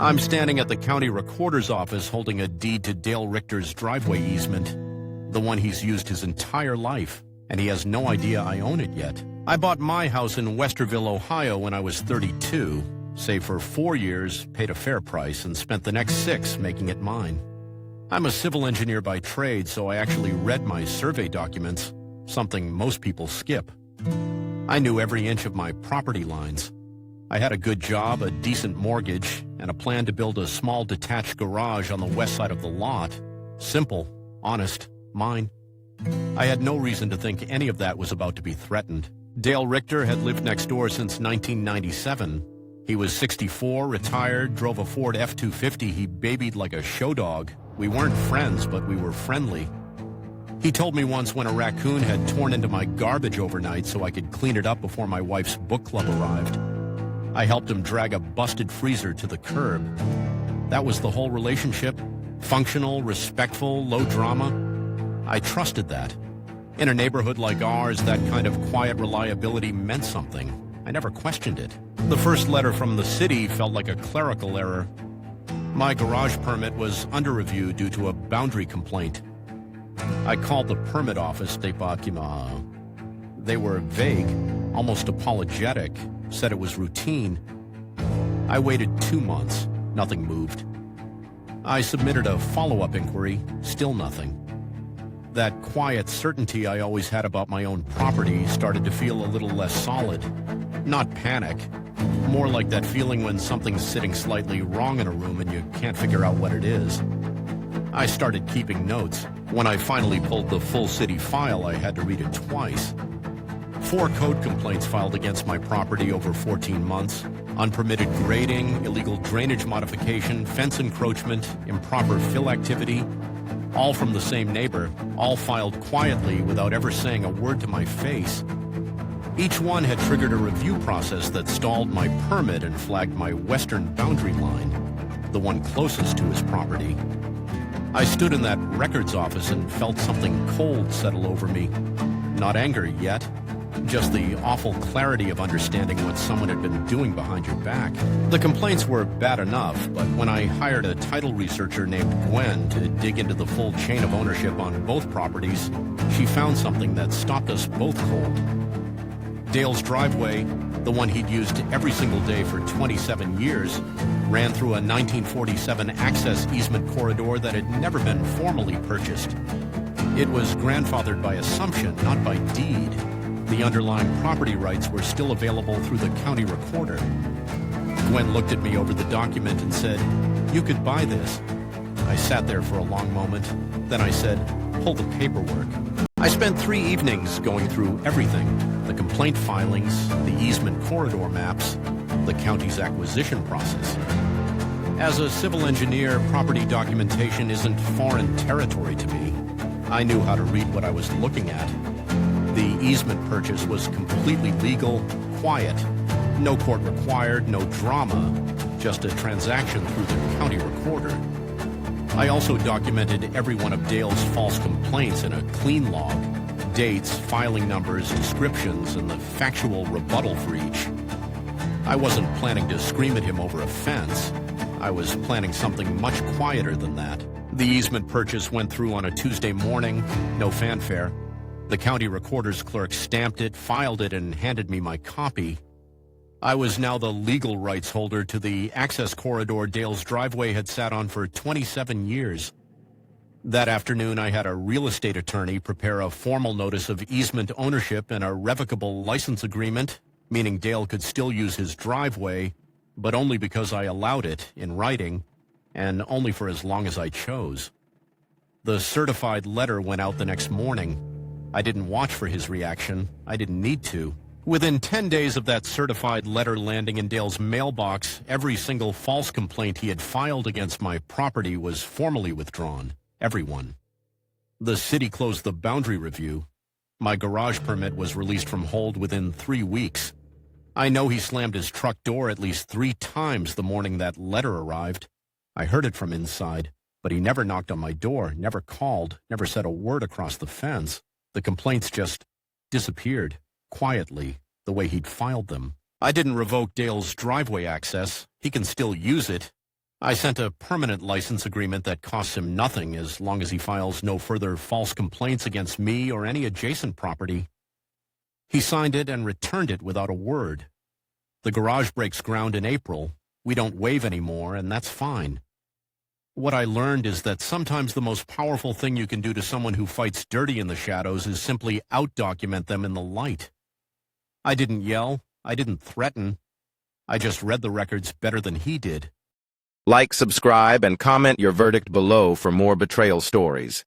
I'm standing at the county recorder's office holding a deed to Dale Richter's driveway easement, the one he's used his entire life, and he has no idea I own it yet. I bought my house in Westerville, Ohio when I was 32, saved for 4 years, paid a fair price, and spent the next 6 making it mine. I'm a civil engineer by trade, so I actually read my survey documents, something most people skip. I knew every inch of my property lines. I had a good job, a decent mortgage, and a plan to build a small detached garage on the west side of the lot. Simple, honest, mine. I had no reason to think any of that was about to be threatened. Dale Richter had lived next door since 1997. He was 64, retired, drove a Ford F-250 he babied like a show dog. We weren't friends, but we were friendly. He told me once when a raccoon had torn into my garbage overnight so I could clean it up before my wife's book club arrived. I helped him drag a busted freezer to the curb. That was the whole relationship. Functional, respectful, low drama. I trusted that. In a neighborhood like ours, that kind of quiet reliability meant something. I never questioned it. The first letter from the city felt like a clerical error. My garage permit was under review due to a boundary complaint. I called the permit office. They were vague, almost apologetic, said it was routine. I waited 2 months. Nothing moved. I submitted a follow-up inquiry. Still nothing. That quiet certainty I always had about my own property started to feel a little less solid. Not panic. More like that feeling when something's sitting slightly wrong in a room and you can't figure out what it is. I started keeping notes. When I finally pulled the full city file, I had to read it twice. 4 code complaints filed against my property over 14 months. Unpermitted grading, illegal drainage modification, fence encroachment, improper fill activity. All from the same neighbor, all filed quietly without ever saying a word to my face. Each one had triggered a review process that stalled my permit and flagged my western boundary line, the one closest to his property. I stood in that records office and felt something cold settle over me. Not anger yet, just the awful clarity of understanding what someone had been doing behind your back. The complaints were bad enough, but when I hired a title researcher named Gwen to dig into the full chain of ownership on both properties, she found something that stopped us both cold. Dale's driveway, the one he'd used every single day for 27 years, ran through a 1947 access easement corridor that had never been formally purchased. It was grandfathered by assumption, not by deed. The underlying property rights were still available through the county recorder. Gwen looked at me over the document and said, "You could buy this." I sat there for a long moment. Then I said, "Pull the paperwork." I spent 3 evenings going through everything: the complaint filings, the easement corridor maps, the county's acquisition process. As a civil engineer, property documentation isn't foreign territory to me. I knew how to read what I was looking at. The easement purchase was completely legal, quiet. No court required, no drama, just a transaction through the county recorder. I also documented every one of Dale's false complaints in a clean log. Dates, filing numbers, descriptions, and the factual rebuttal for each. I wasn't planning to scream at him over a fence. I was planning something much quieter than that. The easement purchase went through on a Tuesday morning, no fanfare. The county recorder's clerk stamped it, filed it, and handed me my copy. I was now the legal rights holder to the access corridor Dale's driveway had sat on for 27 years. That afternoon, I had a real estate attorney prepare a formal notice of easement ownership and a revocable license agreement, meaning Dale could still use his driveway, but only because I allowed it in writing, and only for as long as I chose. The certified letter went out the next morning. I didn't watch for his reaction. I didn't need to. Within 10 days of that certified letter landing in Dale's mailbox, every single false complaint he had filed against my property was formally withdrawn. Everyone. The city closed the boundary review. My garage permit was released from hold within 3 weeks. I know he slammed his truck door at least 3 times the morning that letter arrived. I heard it from inside, but he never knocked on my door, never called, never said a word across the fence. The complaints just disappeared, quietly, the way he'd filed them. I didn't revoke Dale's driveway access. He can still use it. I sent a permanent license agreement that costs him nothing as long as he files no further false complaints against me or any adjacent property. He signed it and returned it without a word. The garage breaks ground in April. We don't waive anymore, and that's fine. What I learned is that sometimes the most powerful thing you can do to someone who fights dirty in the shadows is simply out-document them in the light. I didn't yell. I didn't threaten. I just read the records better than he did. Like, subscribe, and comment your verdict below for more betrayal stories.